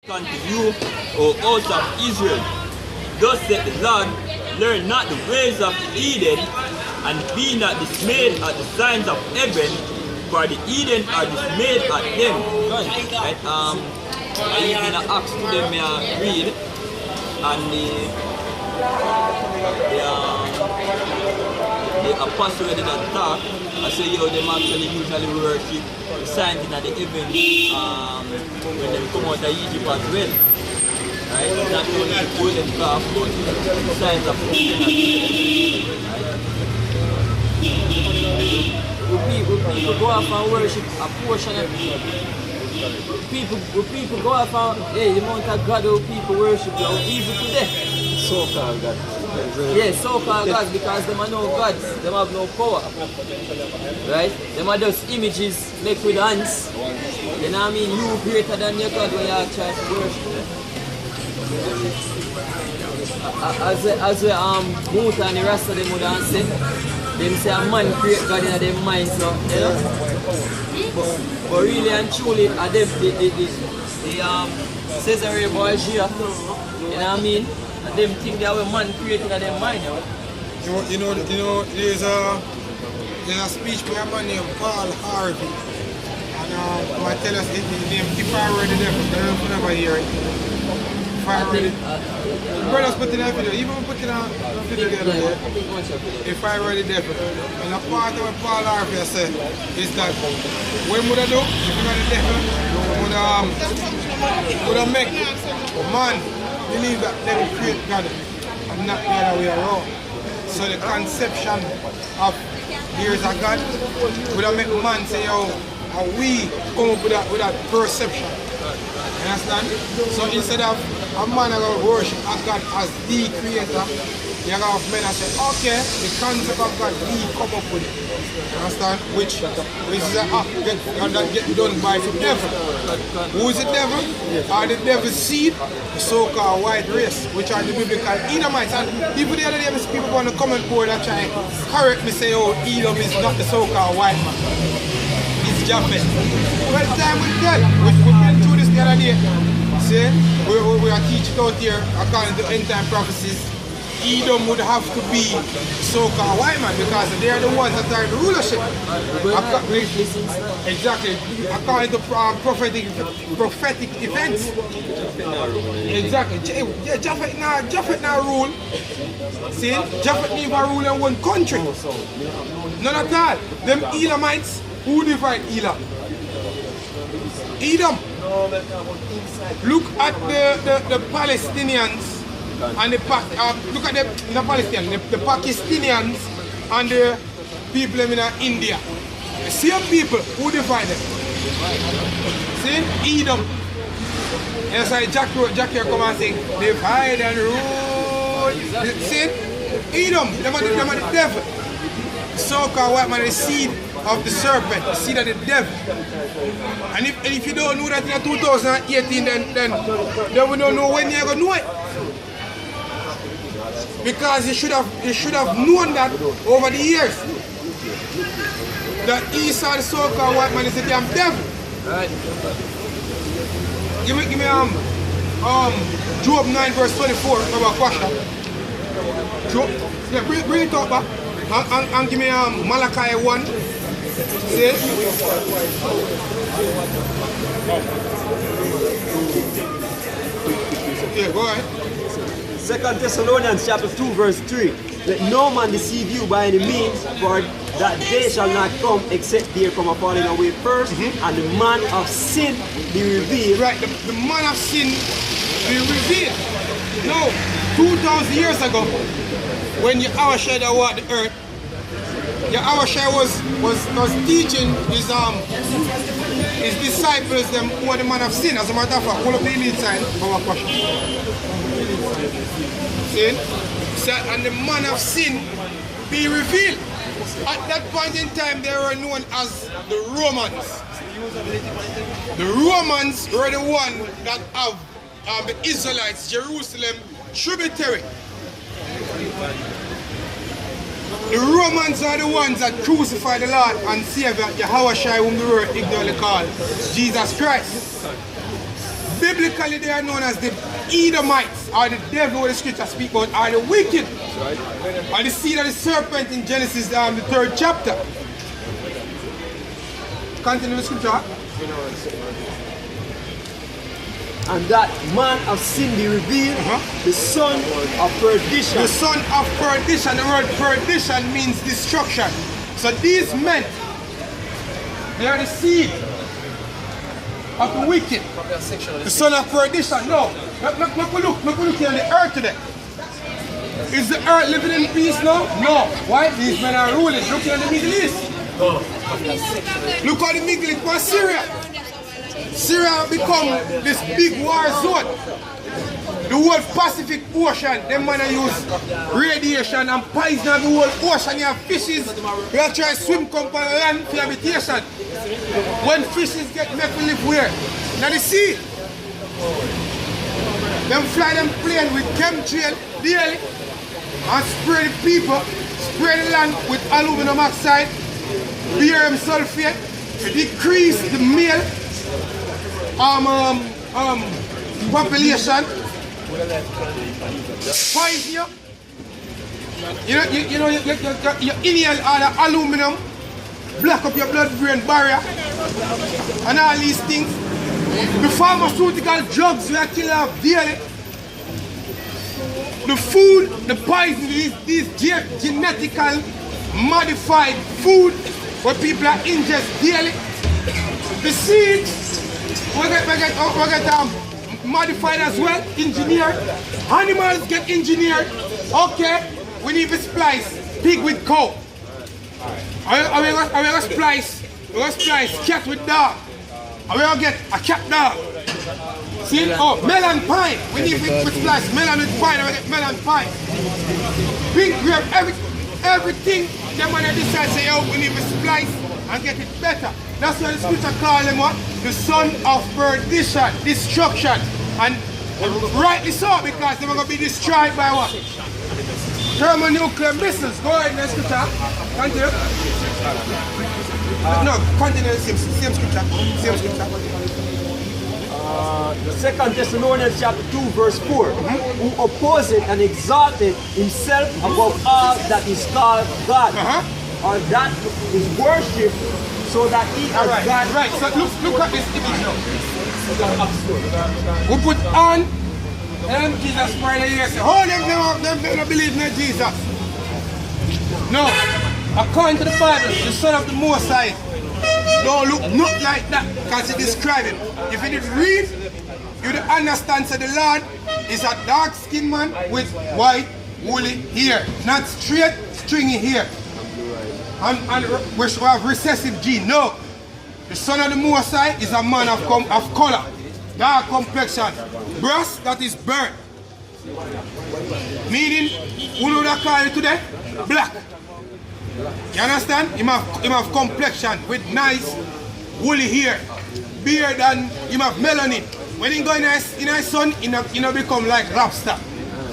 Unto you, O house of Israel, thus said the Lord, learn not the ways of Eden, and be not dismayed at the signs of heaven, for the Eden are dismayed at them. Right? I even asked to them read, and the apostle did not talk. I say, yo, them actually usually worship the signs in the heaven when they come out of Egypt as well. Right? Not only the golden calf, but the signs of heaven. Right? People go off and worship a portion of people go off and, hey, the amount of God who people worship, even today. So-called God. Yes, so-called gods, because them are no gods, them have no power. Right? Them are just images made with hands. You know what I mean? You greater than your God when you are trying to worship. As we Muta and the rest of them would answer, them say a man create God in their mind, so you know. But really and truly, the Caesarea Borgia, you know what I mean? And them think they have a man creating in their mind. You know, there's a speech by a man named Paul Harvey, and I tell us his name. If I read it, I never hear it. If I read it, brothers put it on video. Even put it on video the other day. If I read it, and a part of what Paul Harvey said is that when would I do? If you read the devil, would I make man believe that they will create God and not the other way around. So the conception of there is a God would make man say, oh, and we come up with that perception. You understand? So instead of a man going to worship a God as the creator, you're going to have men that say, okay, the concept of God, we come up with it. You understand? Which is an act that gets done by the devil. Who is the devil? Are the devil's seed, the so-called white race, which are the biblical Edomites. And even the other day, people on the comment board that try to correct me, say, oh, Edom is not the so-called white man. It's Japheth. Well, time with that. We've been through this the other day. See, we are teaching out here, according to end-time prophecies, Edom would have to be so-called white man because they are the ones that are in the rulership. Exactly. According to prophetic events. Exactly. Yeah, Japheth now rule. See, Japheth never rule in one country. None at all. Them Edomites, who divide Edom? Edom. Look at the Palestinians. And look at the Palestinians, the Pakistanians and the people in India. The same people who divide them. See? Edom. That's why Jack here come and say, divide and rule. See? Edom, them are the devil. So-called white man is the seed of the serpent, the seed of the devil. And if you don't know that in 2018, then we don't know when you're going to know it. Because you should have known that over the years. That ESAU, the so-called white man, is a damn devil. Right. Give me Job 9 verse 24 about question. Job, yeah, bring it up back. And give me Malachi 1. See? Yeah, go ahead. 2 Thessalonians chapter 2 verse 3. Let no man deceive you by any means, for that day shall not come except there come a falling away first, and the man of sin be revealed. Right, the man of sin be revealed. Now, 2,000 years ago, when Yahushua walked the earth, Yahushua was teaching his disciples them who are the man of sin. As a matter of fact, hold up the lead sign for our question. See? So, and the man of sin be revealed. At that point in time, they were known as the Romans. The Romans were the one that have the Israelites, Jerusalem, tributary. The Romans are the ones that crucified the Lord and Savior Yahushua, whom the world ignorantly called Jesus Christ. biblically they are known as the Edomites, or the devil where the scripture speak about, are the wicked, or the seed of the serpent in Genesis, the 3rd chapter. Continue the scripture. And that man of sin be revealed, the son of perdition. The son of perdition. The word perdition means destruction. So these men, they are the seed of the wicked. The son of perdition. No. Look here on the earth today. Is the earth living in peace now? No. Why? These men are ruling. Look here in the Middle East. Look how the Middle East was Syria. Syria become this big war zone. The whole Pacific Ocean, them man use radiation and poison of the whole ocean. You have fishes, they are trying to swim come on land for habitation. When fishes get made to live where? Now the sea. Them fly them plane with chemtrail daily and spray the people, spray the land with aluminum oxide, barium sulfate to decrease the male population. Poison you inhale all the aluminum, block up your blood-brain barrier, and all these things. The pharmaceutical drugs we are killing off daily. The food, the poison, these genetically modified food where people are ingest daily. The seeds, we get modified as well, engineered. Animals get engineered. Okay, we need to splice pig with cow. Are we going to splice? We're going to splice cat with dog. Are we going to get a cat dog? See? Oh, melon pie. We need to splice melon with pine. We get melon pie. Pink grape, everything. Them when they decide say, oh, we need to splice and get it better. That's why the scripture call them what? The son of perdition, destruction. And rightly so, because they were going to be destroyed by what? Thermonuclear missiles. Go ahead, next scripture. Continue. No, continue the same scripture. Same scripture. The 2 Thessalonians chapter 2 verse 4, who opposeth and exalted himself above all that is called God, or that is worshipped, so that he has God. Right, so look at this image now. We put on, and Jesus Christ here say, oh, them don't believe in Jesus. No, according to the Bible, the Son of the Most High don't look not like that, because it describes him. If you did read, you would understand that the Lord is a dark-skinned man with white, woolly hair, not straight, stringy hair. And we should have recessive gene. No, the Son of the Most High is a man of color, dark complexion, breast that is burnt. Meaning, who would I call it today? Black. You understand? Him have complexion with nice woolly hair, beard, and him have melanin. When he go in his sun, he no become like lobster.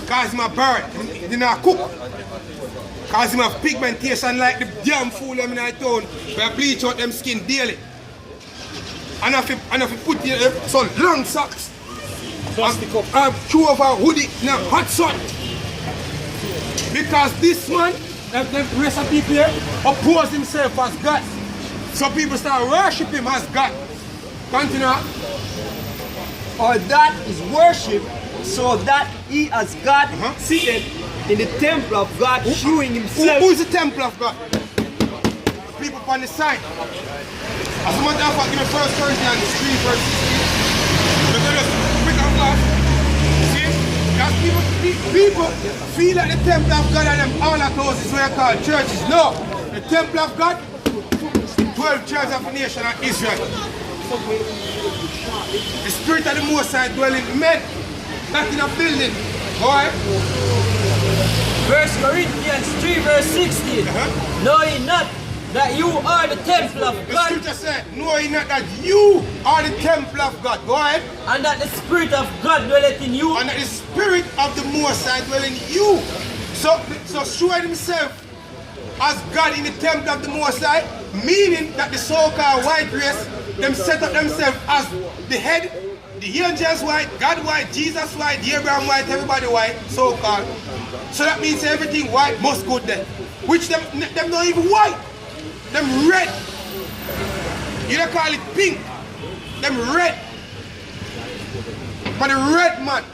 Cause him a bird, he not cook. Cause him have pigmentation like the damn fool them in our town. We bleach out them skin daily. And if you put some long socks, and chew over hoodie in a hot sun. Because this man, the rest of people here, oppose himself as God. So people start worshiping him as God. Continue. Or that is worship, so that he as God seated in the temple of God, showing himself. Who is the temple of God? The people on the side. As a matter of fact, give me 1 Corinthians 3 verse 16. Look at this. Quick and fast. See? Because people feel like the temple of God and them all that houses where called churches. No. The temple of God, 12 tribes of the nation of Israel. The Spirit of the Most High dwelling in men, not in a building. Boy. 1 Corinthians 3 verse 16. Knowing not that you are the temple of The God, scripture said, knowing not that you are the temple of God. Go ahead. and that the Spirit of God dwelleth in you. And that the Spirit of the Most High dwelling in you. So showing himself as God in the temple of the Most High, meaning that the so-called white race, them set up themselves as the head the angels white, God white, Jesus white, Abraham white, everybody white, so-called. So that means everything white must go there. Which them not even white. Them red. You don't call it pink. Them red. But the red man.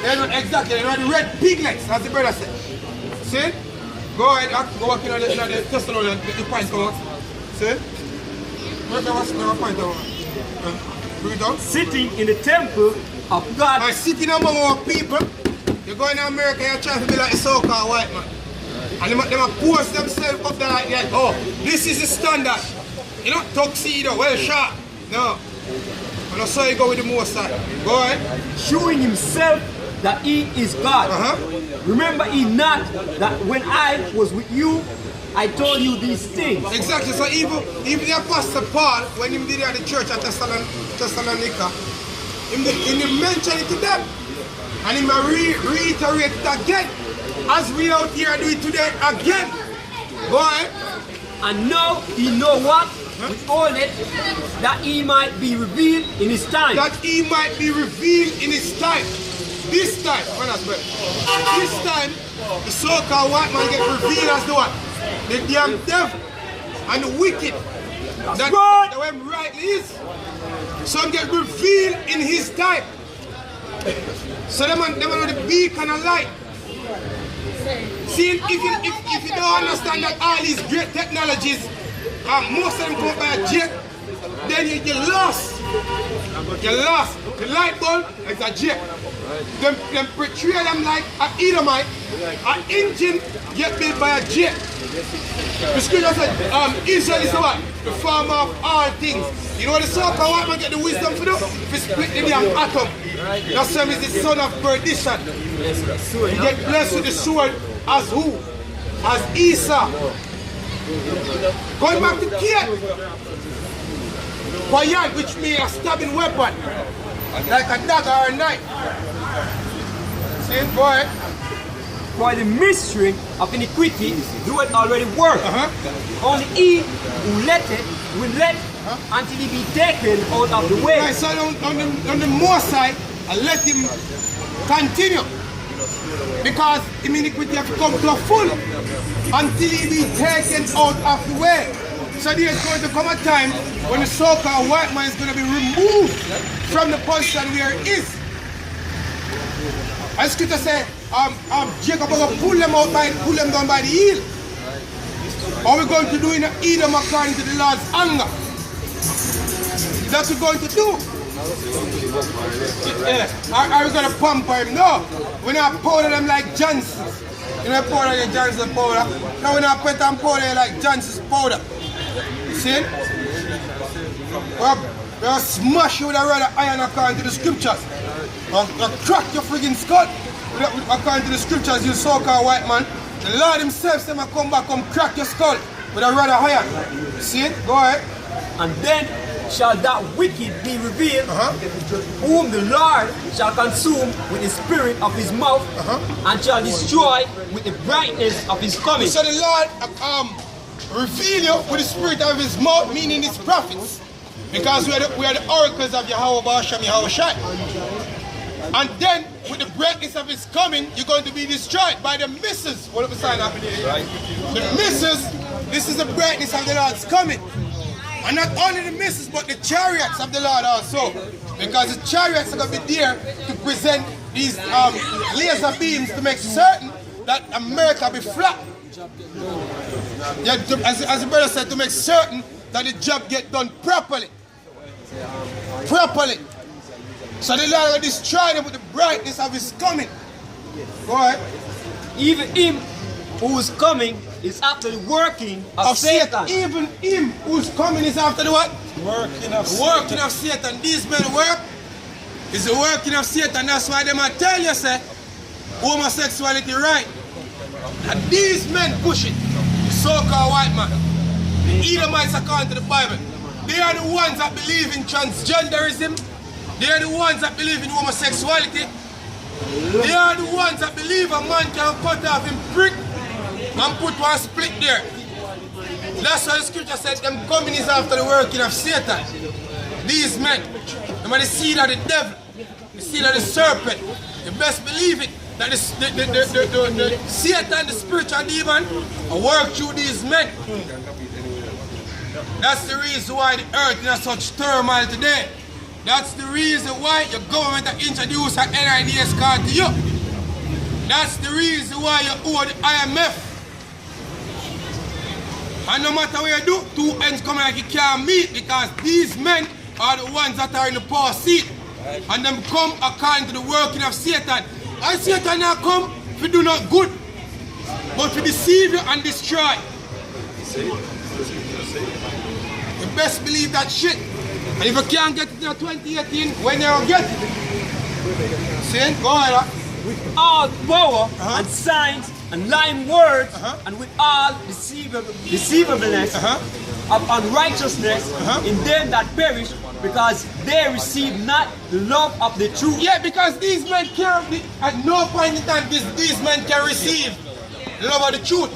They know exactly, they know the red piglets, as the brother said. See? Go ahead, go walk in the testimony, the point come out. See? What's the point out? Bring it down. Sitting in the temple of God. By sitting among our people, you go in America, you're trying to be like a so-called white man. And they post themselves up there like that. Oh, this is the standard. You know, tuxedo, well shot. No. And that's how you go with the most side. Go ahead. Showing himself that he is God. Remember ye not that when I was with you, I told you these things. Exactly. So even the Apostle Paul, when he did at the church at Thessalonica, he mentioned it to them. And he reiterate it again. As we out here do it today again. Go ahead. And now he know what? With all it, that he might be revealed in his time. That he might be revealed in his time. This time, this time, the so-called white man get revealed as the what? The damn devil and the wicked. That's right. The way rightly is. Some get revealed in his time. So them know the beacon of light. See, if you don't understand that all these great technologies, most of them come by a jet, then you're lost. You're lost. The light bulb is a jet. Them portray them like an Edomite, an engine get built by a jet. The scripture said, Israel is what? The former of all things. You know what the so-called white man get the wisdom for them? If he split the damn atom. That's why he's the son of perdition. He get blessed with the sword as who? As ESAU. Going back to Kate. Bayad, which means a stabbing weapon. Like a dagger or a knife. See, boy. For the mystery of iniquity do it already work. Only he who let it will let until he be taken out of the way. Right, so on the more side, I let him continue. Because the iniquity have to come to a full until he be taken out of the way. So there's going to come a time when the so-called white man is going to be removed from the position where he is. As scripture said, Jacob will pull them down by the heel. What we're going to do in Edom according to the Lord's anger. That's what we're going to do. Are we going to pump him? No. We're not powder them like Johnson's. You know, powder your Johnson's powder. No, we're not put them powder like Johnson's powder. See? We'll smash you with a rod of iron according to the scriptures. We'll crack your friggin' skull. According to the scriptures, you so-called white man. The Lord himself said, come back, come crack your skull with a rod of iron. See it? Go ahead. And then shall that wicked be revealed, whom the Lord shall consume with the spirit of his mouth, and shall destroy with the brightness of his coming. So the Lord reveal you with the spirit of his mouth, meaning his prophets. Because we are the oracles of Yahweh Ba'ashem Yahweh Shai. And then, with the brightness of his coming, you're going to be destroyed by the misses. What up the sign up? The misses, this is the brightness of the Lord's coming. And not only the misses, but the chariots of the Lord also. Because the chariots are going to be there to present these laser beams to make certain that America be flat. Yeah, as the brother said, to make certain that the job get done properly. So the Lord will destroy them with the brightness of his coming. Go ahead. Even him who is coming is after the working of Satan. Even him who's coming is after the what? Working of Satan. These men work is the working of Satan. That's why they might tell you, say, homosexuality right. And these men push it. The so-called white man. The Edomites according to the Bible. They are the ones that believe in transgenderism. They are the ones that believe in homosexuality. They are the ones that believe a man can cut off him prick and put one split there. That's why the scripture said them coming is after the working of Satan. These men. Them are the seed of the devil, the seed of the serpent. You best believe it, that the Satan, the spiritual demon, will work through these men. That's the reason why the earth is in such turmoil today. That's the reason why your government has introduced an NIDS card to you. That's the reason why you owe the IMF. And no matter what you do, two ends come like you can't meet, because these men are the ones that are in the power seat. And them come according to the working of Satan. And Satan now come to do not good, but to deceive you and destroy. You best believe that shit. And if you can't get it in 2018, when you get it? See? Go ahead. With all power and signs and lying words and with all deceivableness of unrighteousness in them that perish, because they receive not the love of the truth. Yeah, because these men can't be, at no point in time these men can receive the love of the truth.